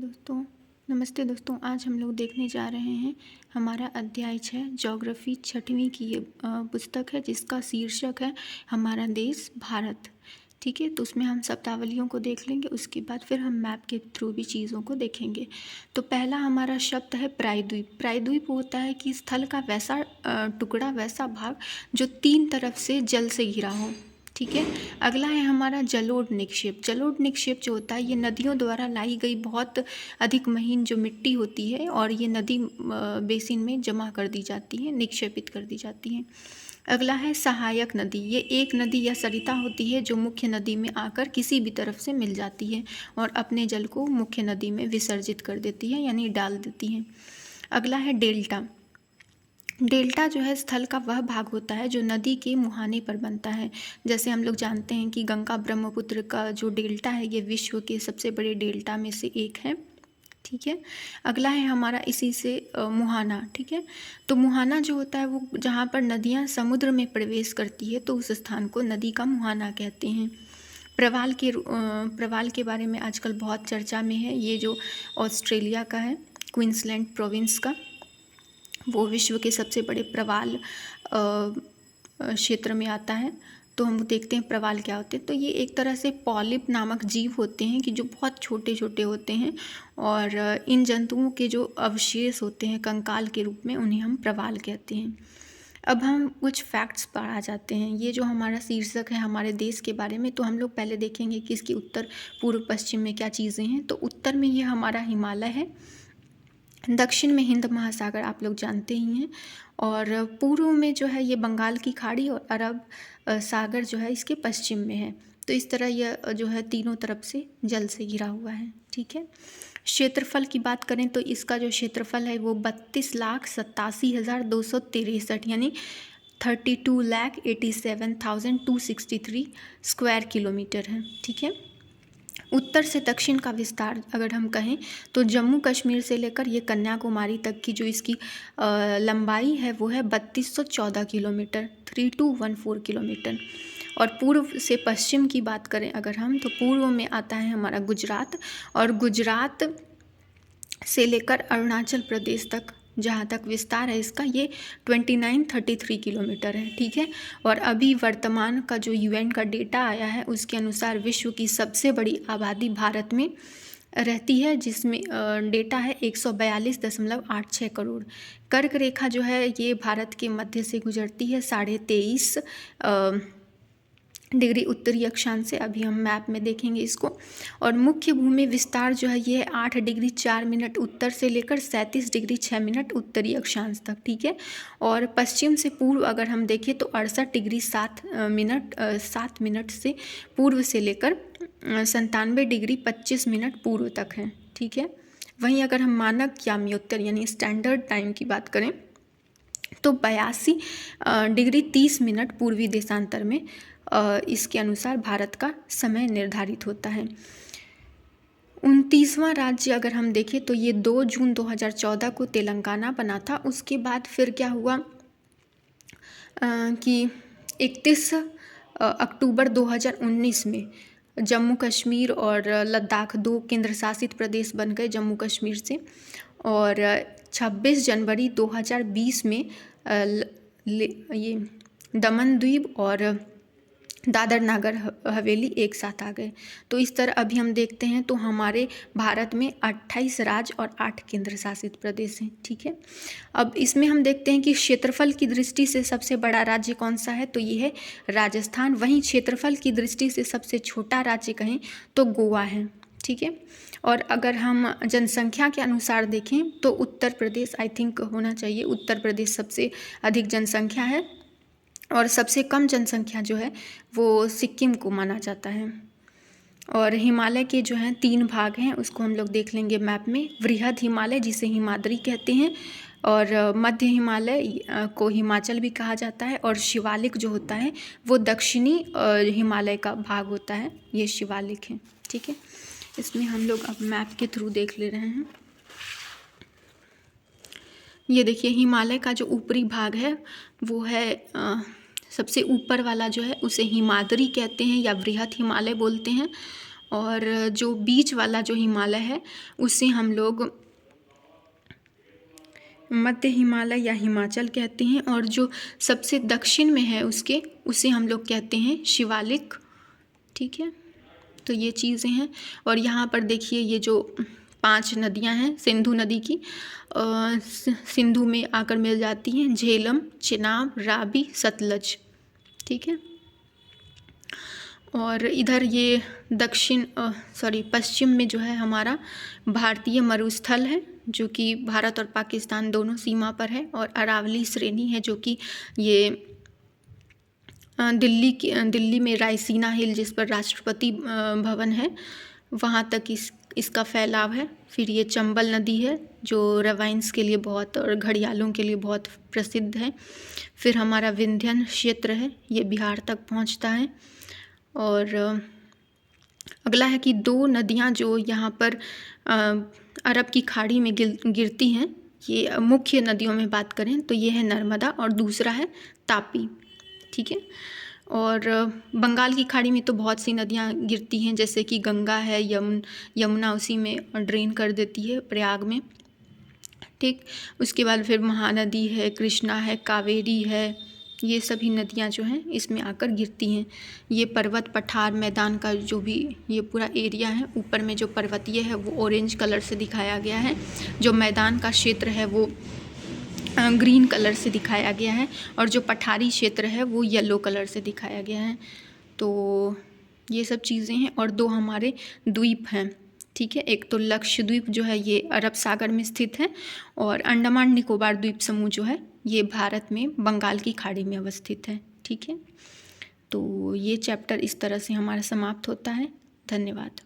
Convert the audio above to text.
नमस्ते दोस्तों, आज हम लोग देखने जा रहे हैं हमारा अध्याय 6 ज्योग्राफी 6वीं की ये पुस्तक है जिसका शीर्षक है हमारा देश भारत। ठीक है, तो उसमें हम शब्दावलियों को देख लेंगे, उसके बाद फिर हम मैप के थ्रू भी चीज़ों को देखेंगे। तो पहला हमारा शब्द है प्रायद्वीप। प्रायद्वीप होता है कि स्थल का वैसा टुकड़ा, वैसा भाग जो 3 तरफ से जल से घिरा हो। ठीक है, अगला है हमारा जलोढ़ निक्षेप। जलोढ़ निक्षेप जो होता है ये नदियों द्वारा लाई गई बहुत अधिक महीन जो मिट्टी होती है और ये नदी बेसिन में जमा कर दी जाती है, निक्षेपित कर दी जाती है। अगला है सहायक नदी। ये एक नदी या सरिता होती है जो मुख्य नदी में आकर किसी भी तरफ से मिल जाती है और अपने जल को मुख्य नदी में विसर्जित कर देती है, यानी डाल देती है। अगला है डेल्टा। डेल्टा जो है स्थल का वह भाग होता है जो नदी के मुहाने पर बनता है। जैसे हम लोग जानते हैं कि गंगा ब्रह्मपुत्र का जो डेल्टा है ये विश्व के सबसे बड़े डेल्टा में से एक है। ठीक है, अगला है हमारा इसी से मुहाना। ठीक है, तो मुहाना जो होता है वो जहाँ पर नदियाँ समुद्र में प्रवेश करती है तो उस स्थान को नदी का मुहाना कहते हैं। प्रवाल के बारे में आजकल बहुत चर्चा में है। ये जो ऑस्ट्रेलिया का है, क्वींसलैंड प्रोविंस का, वो विश्व के सबसे बड़े प्रवाल क्षेत्र में आता है। तो हम देखते हैं प्रवाल क्या होते हैं। तो ये एक तरह से पॉलिप नामक जीव होते हैं कि जो बहुत छोटे छोटे होते हैं और इन जंतुओं के जो अवशेष होते हैं कंकाल के रूप में, उन्हें हम प्रवाल कहते हैं। अब हम कुछ फैक्ट्स पर आ जाते हैं। ये जो हमारा शीर्षक है हमारे देश के बारे में, तो हम लोग पहले देखेंगे कि इसकी उत्तर पूर्व पश्चिम में क्या चीज़ें हैं। तो उत्तर में ये हमारा हिमालय है, दक्षिण में हिंद महासागर आप लोग जानते ही हैं, और पूर्व में जो है ये बंगाल की खाड़ी और अरब सागर जो है इसके पश्चिम में है। तो इस तरह यह जो है तीनों तरफ से जल से घिरा हुआ है। ठीक है, क्षेत्रफल की बात करें तो इसका जो क्षेत्रफल है वो 32,87,263 यानी 32,87,263 स्क्वायर किलोमीटर है। ठीक है, उत्तर से दक्षिण का विस्तार अगर हम कहें तो जम्मू कश्मीर से लेकर ये कन्याकुमारी तक की जो इसकी लंबाई है वो है 3214 किलोमीटर, 3214 किलोमीटर। और पूर्व से पश्चिम की बात करें अगर हम, तो पूर्व में आता है हमारा गुजरात, और गुजरात से लेकर अरुणाचल प्रदेश तक जहाँ तक विस्तार है इसका, ये 2933 किलोमीटर है। ठीक है, और अभी वर्तमान का जो यूएन का डेटा आया है उसके अनुसार विश्व की सबसे बड़ी आबादी भारत में रहती है, जिसमें डेटा है 142.86 करोड़। कर्क रेखा जो है ये भारत के मध्य से गुजरती है 23.5 डिग्री उत्तरी अक्षांश से। अभी हम मैप में देखेंगे इसको। और मुख्य भूमि विस्तार जो है ये 8 डिग्री 4 मिनट उत्तर से लेकर 37 डिग्री 6 मिनट उत्तरी अक्षांश तक। ठीक है, और पश्चिम से पूर्व अगर हम देखें तो 68 डिग्री 7 मिनट से पूर्व से लेकर 97 डिग्री 25 मिनट पूर्व तक है। ठीक है, वहीं अगर हम मानक याम्योत्तर यानी स्टैंडर्ड टाइम की बात करें तो 82 डिग्री 30 मिनट पूर्वी देशांतर में इसके अनुसार भारत का समय निर्धारित होता है। 29वां राज्य अगर हम देखें तो ये 2 जून 2014 को तेलंगाना बना था। उसके बाद फिर क्या हुआ कि 31 अक्टूबर 2019 में जम्मू कश्मीर और लद्दाख 2 केंद्र शासित प्रदेश बन गए जम्मू कश्मीर से, और 26 जनवरी 2020 में ये दमन द्वीप और दादर नागर हवेली एक साथ आ गए। तो इस तरह अभी हम देखते हैं तो हमारे भारत में 28 राज्य और 8 केंद्र शासित प्रदेश हैं। ठीक है, अब इसमें हम देखते हैं कि क्षेत्रफल की दृष्टि से सबसे बड़ा राज्य कौन सा है, तो ये है राजस्थान। वहीं क्षेत्रफल की दृष्टि से सबसे छोटा राज्य कहें तो गोवा है। ठीक है, और अगर हम जनसंख्या के अनुसार देखें तो उत्तर प्रदेश आई थिंक होना चाहिए। उत्तर प्रदेश सबसे अधिक जनसंख्या है और सबसे कम जनसंख्या जो है वो सिक्किम को माना जाता है। और हिमालय के जो हैं 3 भाग हैं, उसको हम लोग देख लेंगे मैप में। वृहद हिमालय जिसे हिमाद्री कहते हैं, और मध्य हिमालय को हिमाचल भी कहा जाता है, और शिवालिक जो होता है वो दक्षिणी हिमालय का भाग होता है, ये शिवालिक है। ठीक है, इसमें हम लोग अब मैप के थ्रू देख ले रहे हैं। ये देखिए हिमालय का जो ऊपरी भाग है वो है सबसे ऊपर वाला जो है उसे हिमाद्री कहते हैं या वृहद हिमालय बोलते हैं, और जो बीच वाला जो हिमालय है उसे हम लोग मध्य हिमालय या हिमाचल कहते हैं, और जो सबसे दक्षिण में है उसे हम लोग कहते हैं शिवालिक। ठीक है, तो ये चीज़ें हैं। और यहाँ पर देखिए ये जो 5 नदियाँ हैं सिंधु नदी की, सिंधु में आकर मिल जाती हैं, झेलम, चिनाब, रावी, सतलज। ठीक है, और इधर ये पश्चिम में जो है हमारा भारतीय मरुस्थल है, जो कि भारत और पाकिस्तान दोनों सीमा पर है, और अरावली श्रेणी है जो कि ये दिल्ली में रायसीना हिल, जिस पर राष्ट्रपति भवन है, वहाँ तक इसका फैलाव है। फिर ये चंबल नदी है जो रवाइन्स के लिए बहुत और घड़ियालों के लिए बहुत प्रसिद्ध है। फिर हमारा विंध्यन क्षेत्र है, ये बिहार तक पहुँचता है। और अगला है कि 2 नदियाँ जो यहाँ पर अरब की खाड़ी में गिरती हैं, ये मुख्य नदियों में बात करें तो ये है नर्मदा और दूसरा है तापी। ठीक है, और बंगाल की खाड़ी में तो बहुत सी नदियाँ गिरती हैं, जैसे कि गंगा है, यमुना उसी में ड्रेन कर देती है प्रयाग में। ठीक, उसके बाद फिर महानदी है, कृष्णा है, कावेरी है, ये सभी नदियाँ जो हैं इसमें आकर गिरती हैं। ये पर्वत पठार मैदान का जो भी ये पूरा एरिया है, ऊपर में जो पर्वतीय है वो ऑरेंज कलर से दिखाया गया है, जो मैदान का क्षेत्र है वो ग्रीन कलर से दिखाया गया है, और जो पठारी क्षेत्र है वो येलो कलर से दिखाया गया है। तो ये सब चीज़ें हैं। और 2 हमारे द्वीप हैं। ठीक है, एक तो लक्षद्वीप जो है ये अरब सागर में स्थित है, और अंडमान निकोबार द्वीप समूह जो है ये भारत में बंगाल की खाड़ी में अवस्थित है। ठीक है, तो ये चैप्टर इस तरह से हमारा समाप्त होता है। धन्यवाद।